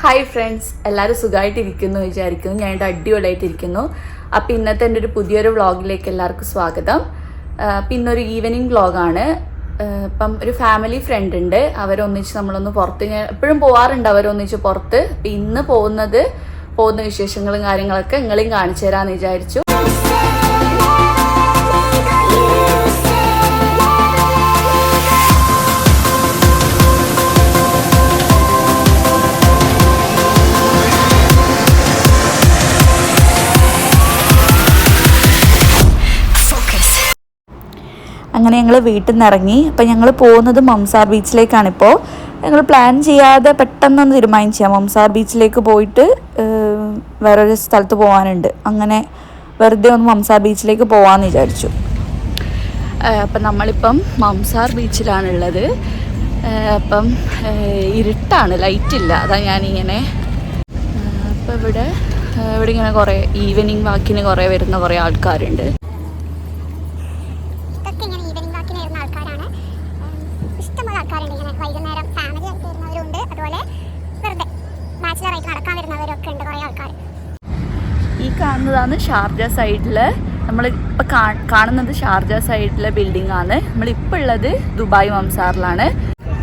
Hi friends, എല്ലാവരും സുഖമായിട്ടിരിക്കുന്നു വിചാരിക്കുന്നു. ഞാൻ അടിപൊളിയായിട്ടിരിക്കുന്നു. അപ്പോൾ ഇന്നത്തെ എൻ്റെ ഒരു പുതിയൊരു വ്ളോഗിലേക്ക് എല്ലാവർക്കും സ്വാഗതം. അപ്പം ഇന്നൊരു ഈവനിങ് വ്ളോഗാണ്. ഇപ്പം ഒരു ഫാമിലി ഫ്രണ്ട് ഉണ്ട്, അവരൊന്നിച്ച് നമ്മളൊന്ന് പുറത്ത്, ഞാൻ എപ്പോഴും പോകാറുണ്ട് അവരൊന്നിച്ച് പുറത്ത്. അപ്പം ഇന്ന് പോകുന്ന വിശേഷങ്ങളും കാര്യങ്ങളൊക്കെ നിങ്ങളെയും കാണിച്ചു തരാമെന്ന് വിചാരിച്ചു. അങ്ങനെ ഞങ്ങൾ വീട്ടിൽ നിന്ന് ഇറങ്ങി. അപ്പം ഞങ്ങൾ പോകുന്നത് മംസാർ ബീച്ചിലേക്കാണിപ്പോൾ. ഞങ്ങൾ പ്ലാൻ ചെയ്യാതെ പെട്ടെന്നൊന്ന് തീരുമാനിച്ചാൽ മംസാർ ബീച്ചിലേക്ക് പോയിട്ട് വേറൊരു സ്ഥലത്ത് പോകാനുണ്ട്. അങ്ങനെ വെറുതെ ഒന്ന് മംസാർ ബീച്ചിലേക്ക് പോകാമെന്ന് വിചാരിച്ചു. അപ്പം നമ്മളിപ്പം മംസാർ ബീച്ചിലാണുള്ളത്. അപ്പം ഇരുട്ടാണ്, ലൈറ്റില്ല, അതാ ഞാനിങ്ങനെ. അപ്പം ഇവിടെ ഇങ്ങനെ കുറേ ഈവനിങ് വാക്കിന് വരുന്ന കുറേ ആൾക്കാരുണ്ട്. വൈകുന്നേരം ഫാമിലി ആയിട്ട് വരുന്നവരുണ്ട്, അതുപോലെ വെറുതെ ബാച്ചിലറായിട്ട് നടക്കാൻ വരുന്നവരൊക്കെ ഉണ്ട്, കുറേ ആൾക്കാർ. ഈ കാണുന്നതാണ് ഷാർജ സൈഡിൽ, നമ്മളിപ്പോൾ കാണുന്നത് ഷാർജ സൈഡിലെ ബിൽഡിംഗ് ആണ്. നമ്മളിപ്പോൾ ഉള്ളത് ദുബായ് മംസാറിലാണ്.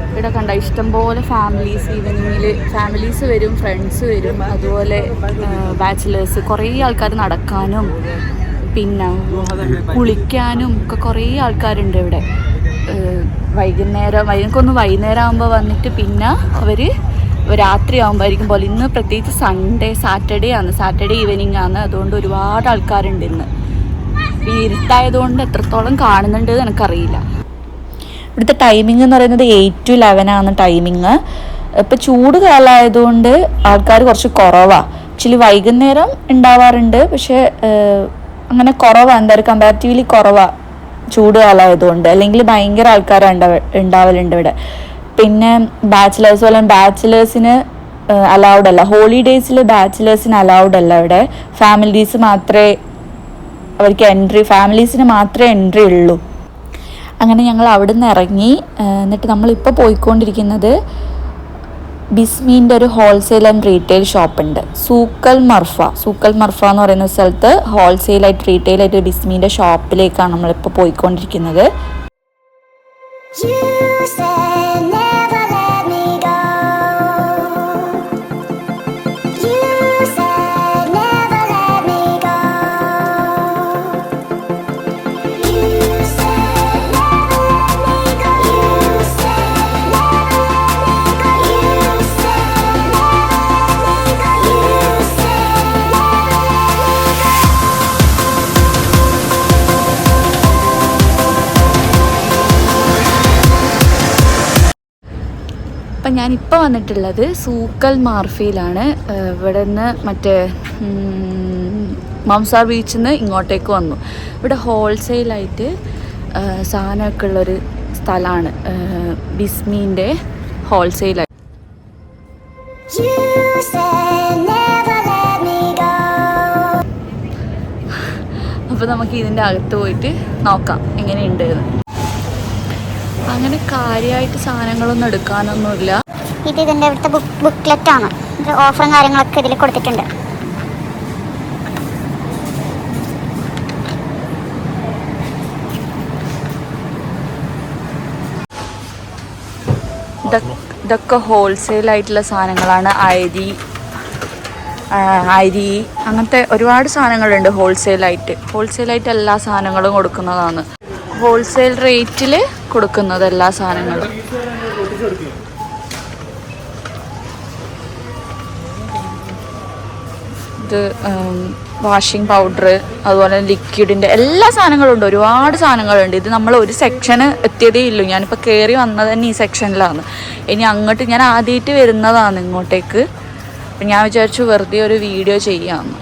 ഇവിടെ കണ്ട ഇഷ്ടംപോലെ ഫാമിലീസ്, ഈവനിങ്ങിൽ ഫാമിലീസ് വരും, ഫ്രണ്ട്സ് വരും, അതുപോലെ ബാച്ചിലേഴ്സ്, കുറേ ആൾക്കാർ നടക്കാനും പിന്നെ കുളിക്കാനും ഒക്കെ കുറേ ആൾക്കാരുണ്ട് ഇവിടെ. വൈകുന്നേരം ആകുമ്പോൾ വന്നിട്ട് പിന്നെ അവർ രാത്രി ആകുമ്പോഴായിരിക്കും പോലെ. ഇന്ന് പ്രത്യേകിച്ച് സാറ്റർഡേ ഈവനിങ് ആണ്, അതുകൊണ്ട് ഒരുപാട് ആൾക്കാരുണ്ട് ഇന്ന്. ഈ ഇരുട്ടായതുകൊണ്ട് എത്രത്തോളം കാണുന്നുണ്ട് എനിക്കറിയില്ല. ഇവിടുത്തെ ടൈമിംഗ് എന്ന് പറയുന്നത് 8 to 11 ആണ് ടൈമിങ്. ഇപ്പോൾ ചൂട് കാലമായതുകൊണ്ട് ആൾക്കാർ കുറച്ച് കുറവാണ്. ആക്ച്വലി വൈകുന്നേരം ഉണ്ടാവാറുണ്ട്, പക്ഷേ അങ്ങനെ കുറവാണ്, എന്തായാലും കമ്പാരിറ്റീവ്ലി കുറവാണ് ചൂട് കാലമായതുകൊണ്ട്. അല്ലെങ്കിൽ ഭയങ്കര ആൾക്കാരാണ് ഉണ്ടാവലുണ്ട് ഇവിടെ. പിന്നെ ബാച്ചിലേഴ്സിന് അലൗഡ് അല്ല, ഹോളിഡേയ്സിൽ ബാച്ചിലേഴ്സിന് അലൗഡ് അല്ല ഇവിടെ. ഫാമിലീസിന് മാത്രമേ എൻട്രി ഉള്ളൂ. അങ്ങനെ ഞങ്ങൾ അവിടെ നിന്ന് ഇറങ്ങി. എന്നിട്ട് നമ്മളിപ്പോൾ പോയിക്കൊണ്ടിരിക്കുന്നത് ബിസ്മീൻ്റെ ഒരു ഹോൾസെയിൽ ആൻഡ് റീറ്റെയിൽ ഷോപ്പുണ്ട്, സൂക്കൽ മർഫ എന്ന് പറയുന്ന സ്ഥലത്ത് ഹോൾസെയിലായിട്ട് റീറ്റെയിലായിട്ട് ബിസ്മീൻ്റെ ഷോപ്പിലേക്കാണ് നമ്മളിപ്പോൾ പോയിക്കൊണ്ടിരിക്കുന്നത്. അപ്പം ഞാനിപ്പോൾ വന്നിട്ടുള്ളത് സൂക്കൽ മാർഫയിലാണ്. ഇവിടെ നിന്ന് മറ്റേ മംസാർ ബീച്ചിൽ നിന്ന് ഇങ്ങോട്ടേക്ക് വന്നു. ഇവിടെ ഹോൾസെയിലായിട്ട് സാധനമൊക്കെ ഉള്ളൊരു സ്ഥലമാണ് ബിസ്മീൻ്റെ ഹോൾസെയിലായിട്ട്. അപ്പോൾ നമുക്ക് ഇതിൻ്റെ അകത്ത് പോയിട്ട് നോക്കാം എങ്ങനെയുണ്ട്. അങ്ങനെ കാര്യമായിട്ട് സാധനങ്ങളൊന്നും എടുക്കാനൊന്നുമില്ല. ഇതിൻ്റെ ഇവിടുത്തെ ബുക്ക്ലെറ്റ് ആണ്. ഓഫറും കാര്യങ്ങളൊക്കെ ഇതിൽ കൊടുത്തിട്ടുണ്ട്. ഇതൊക്കെ ഹോൾസെയിലായിട്ടുള്ള സാധനങ്ങളാണ്. അരി അങ്ങനത്തെ ഒരുപാട് സാധനങ്ങളുണ്ട് ഹോൾസെയിലായിട്ട് എല്ലാ സാധനങ്ങളും കൊടുക്കുന്നതാണ്. ഹോൾസെയിൽ റേറ്റിൽ കൊടുക്കുന്നത് എല്ലാ സാധനങ്ങളും. ഇത് വാഷിംഗ് പൗഡർ, അതുപോലെ ലിക്വിഡിൻ്റെ എല്ലാ സാധനങ്ങളും ഉണ്ട്, ഒരുപാട് സാധനങ്ങളുണ്ട്. ഇത് നമ്മൾ ഒരു സെക്ഷന് എത്തിയതേ ഇല്ലു. ഞാനിപ്പോൾ കയറി വന്നത് തന്നെ ഈ സെക്ഷനിലാണ്. ഇനി അങ്ങോട്ട് ഞാൻ ആദ്യമായിട്ട് വരുന്നതാണ് ഇങ്ങോട്ടേക്ക്. അപ്പം ഞാൻ വിചാരിച്ചു വെറുതെ ഒരു വീഡിയോ ചെയ്യാമെന്ന്.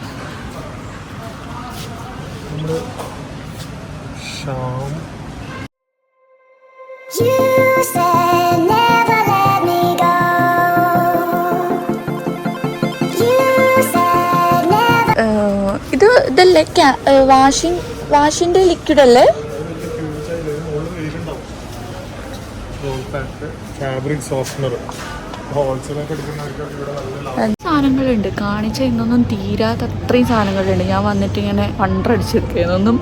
ഇതല്ലേ വാഷിൻ്റെ ലിക്വിഡ് അല്ലേ? ഫാബ്രിക് സോഫ്റ്റ്നർ സാധനങ്ങളുണ്ട് കാണിച്ച ഇന്നൊന്നും തീരാത്ത അത്രയും സാധനങ്ങളുണ്ട്. ഞാൻ വന്നിട്ട് ഇങ്ങനെ വണ്ടടിച്ചെടുക്കുകയാണ്. ഒന്നും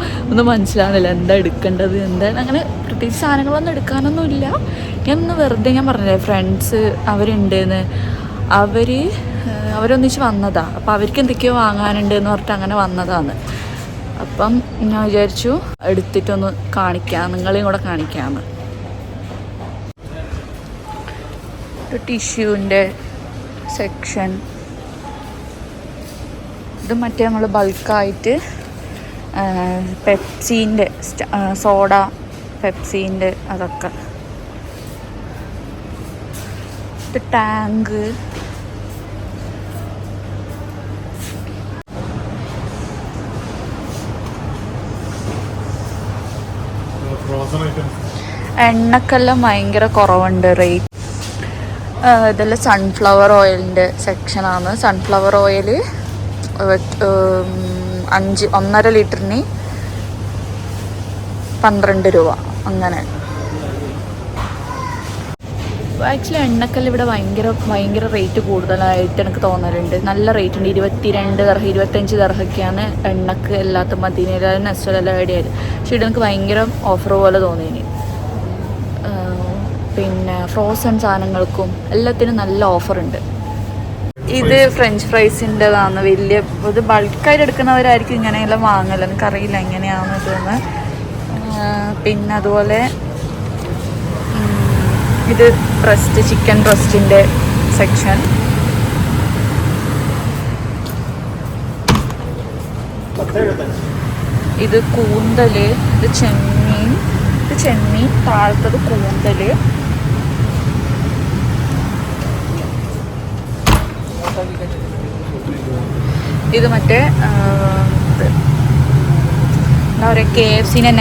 മനസ്സിലാവുന്നില്ല എന്താ എടുക്കേണ്ടത് എന്താ. അങ്ങനെ പ്രത്യേകിച്ച് സാധനങ്ങളൊന്നും എടുക്കാനൊന്നും ഇല്ല. ഞാൻ ഒന്ന് വെറുതെ ഞാൻ പറഞ്ഞില്ലേ ഫ്രണ്ട്സ് അവരുണ്ടെന്ന്, അവരൊന്നിച്ച് വന്നതാണ്. അപ്പം അവർക്ക് എന്തൊക്കെയോ വാങ്ങാനുണ്ട് എന്ന് പറഞ്ഞിട്ട് അങ്ങനെ വന്നതാണ്. അപ്പം ഞാൻ വിചാരിച്ചു എടുത്തിട്ടൊന്ന് കാണിക്കാം, നിങ്ങളെയും കൂടെ കാണിക്കാമെന്ന്. ടിഷ്യൂവിൻ്റെ സെക്ഷൻ. ഇത് മറ്റേ നമ്മൾ ബൾക്കായിട്ട് പെപ്സീൻ്റെ സോഡ പെപ്സീൻ്റെ അതൊക്കെ. ഇത് ടാങ്ക്. എണ്ണക്കെല്ലാം ഭയങ്കര കുറവുണ്ട് റേറ്റ്. ഇതെല്ലാം സൺഫ്ലവർ ഓയിലിൻ്റെ സെക്ഷനാണ്. സൺഫ്ലവർ ഓയിൽ 1.5 ലിറ്ററിന് 12 രൂപ അങ്ങനെ. ആക്ച്വലി എണ്ണക്കല്ല് ഇവിടെ ഭയങ്കര റേറ്റ് കൂടുതലായിട്ട് എനിക്ക് തോന്നലുണ്ട്. നല്ല റേറ്റ് ഉണ്ട്. 22 ദർഹം 25 ദർഹമൊക്കെയാണ് എണ്ണക്ക് എല്ലാത്ത മദീനയിലും നെസ്റ്റലെല്ലാം എവിടെയായത്. പക്ഷേ ഇവിടെ എനിക്ക് ഭയങ്കര ഓഫർ പോലെ തോന്നിയിന്. പിന്നെ ഫ്രോസൺ സാധനങ്ങൾക്കും എല്ലാത്തിനും നല്ല ഓഫറുണ്ട്. ഇത് ഫ്രഞ്ച് ഫ്രൈസിൻ്റെതാണ്. വലിയ ഇത് ബൾക്കായിട്ട് എടുക്കുന്നവരായിരിക്കും ഇങ്ങനെയെല്ലാം വാങ്ങല്. എനിക്കറിയില്ല എങ്ങനെയാണ് ഇതെന്ന്. പിന്നെ അതുപോലെ ഇത് ചിക്കൻ ബ്രസ്റ്റിൻ്റെ സെക്ഷൻ. ഇത് കൂന്തൽ. ഇത് ചെമ്മീൻ. താഴത്തത് കൂന്തൽ. ഇത് മറ്റേ എന്താ പറയുക KFCൻ്റെ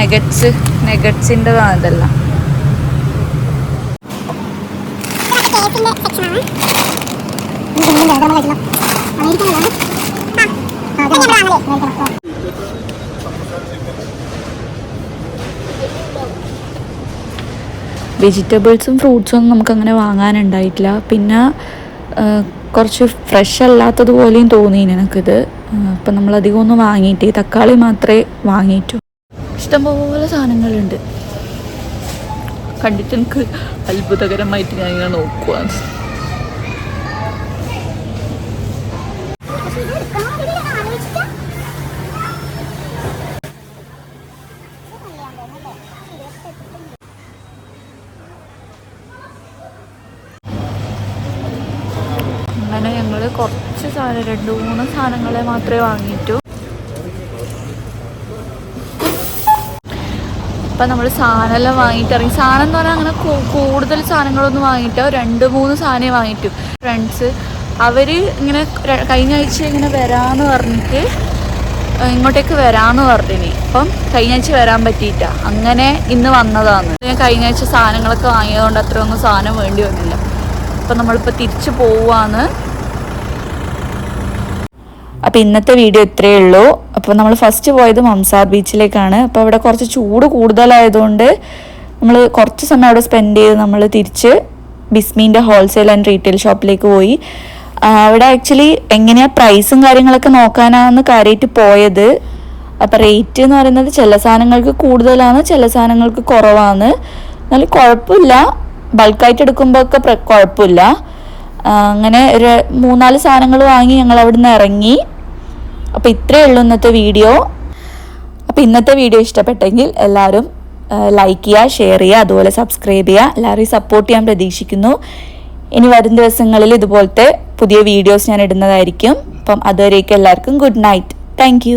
നെഗറ്റ്സിൻ്റെതാണ് ഇതെല്ലാം. വെജിറ്റബിൾസും ഫ്രൂട്ട്സും ഒന്നും നമുക്കങ്ങനെ വാങ്ങാനുണ്ടായിട്ടില്ല. പിന്നെ കുറച്ച് ഫ്രഷ് അല്ലാത്തതുപോലെയും തോന്നി എനിക്കിത്. അപ്പം നമ്മളധികം ഒന്നും വാങ്ങിയിട്ട് തക്കാളി മാത്രമേ വാങ്ങിയിട്ടു. ഇഷ്ടംപോലെ സാധനങ്ങളുണ്ട്. കണ്ടിട്ട് എനിക്ക് അത്ഭുതകരമായിട്ട് ഞാനിങ്ങനെ നോക്കുവാണ്. അങ്ങനെ ഞങ്ങൾ കുറച്ച് സാധനം 2-3 സാധനങ്ങളെ മാത്രമേ വാങ്ങിയിട്ടു. അപ്പം നമ്മൾ സാധനമെല്ലാം വാങ്ങിയിട്ടിറങ്ങി. സാധനം എന്ന് പറഞ്ഞാൽ അങ്ങനെ കൂടുതൽ സാധനങ്ങളൊന്നും വാങ്ങിയിട്ടോ 2-3 സാധനമേ വാങ്ങിയിട്ടു. ഫ്രണ്ട്സ് അവർ ഇങ്ങനെ കഴിഞ്ഞ ആഴ്ച ഇങ്ങനെ വരാമെന്ന് പറഞ്ഞിട്ട് ഇങ്ങോട്ടേക്ക് വരാമെന്ന് പറഞ്ഞിനി. അപ്പം കഴിഞ്ഞ ആഴ്ച വരാൻ പറ്റിയിട്ട അങ്ങനെ ഇന്ന് വന്നതാണ്. ഞാൻ കഴിഞ്ഞ ആഴ്ച സാധനങ്ങളൊക്കെ വാങ്ങിയതുകൊണ്ട് അത്രയൊന്നും സാധനം വേണ്ടി വന്നില്ല. അപ്പം നമ്മളിപ്പോൾ തിരിച്ചു പോവുകയാണ്. അപ്പോൾ ഇന്നത്തെ വീഡിയോ ഇത്രയേ ഉള്ളൂ. അപ്പോൾ നമ്മൾ ഫസ്റ്റ് പോയത് മംസാർ ബീച്ചിലേക്കാണ്. അപ്പോൾ അവിടെ കുറച്ച് ചൂട് കൂടുതലായതുകൊണ്ട് നമ്മൾ കുറച്ച് സമയം അവിടെ സ്പെൻഡ് ചെയ്ത് നമ്മൾ തിരിച്ച് ബിസ്മീൻ്റെ ഹോൾസെയിൽ ആൻഡ് റീറ്റെയിൽ ഷോപ്പിലേക്ക് പോയി. അവിടെ ആക്ച്വലി എങ്ങനെയാണ് പ്രൈസും കാര്യങ്ങളൊക്കെ നോക്കാനാണ് കാര്യമായിട്ട് പോയത്. അപ്പോൾ റേറ്റ് എന്ന് പറയുന്നത് ചില സാധനങ്ങൾക്ക് കൂടുതലാണ്, ചില സാധനങ്ങൾക്ക് കുറവാണ്. എന്നാലും കുഴപ്പമില്ല, ബൾക്കായിട്ട് എടുക്കുമ്പോൾ ഒക്കെ കുഴപ്പമില്ല. അങ്ങനെ ഒരു 3-4 സാധനങ്ങൾ വാങ്ങി ഞങ്ങൾ അവിടെ നിന്ന് ഇറങ്ങി. അപ്പോൾ ഇത്രയേ ഉള്ളൂ ഇന്നത്തെ വീഡിയോ. അപ്പോൾ ഇന്നത്തെ വീഡിയോ ഇഷ്ടപ്പെട്ടെങ്കിൽ എല്ലാവരും ലൈക്ക് ചെയ്യുക, ഷെയർ ചെയ്യുക, അതുപോലെ സബ്സ്ക്രൈബ് ചെയ്യുക. എല്ലാവരെയും സപ്പോർട്ട് ചെയ്യാൻ പ്രതീക്ഷിക്കുന്നു. ഇനി വരും ദിവസങ്ങളിൽ ഇതുപോലത്തെ പുതിയ വീഡിയോസ് ഞാൻ ഇടുന്നതായിരിക്കും. അപ്പം അതുവരേക്കും എല്ലാവർക്കും ഗുഡ് നൈറ്റ്. താങ്ക്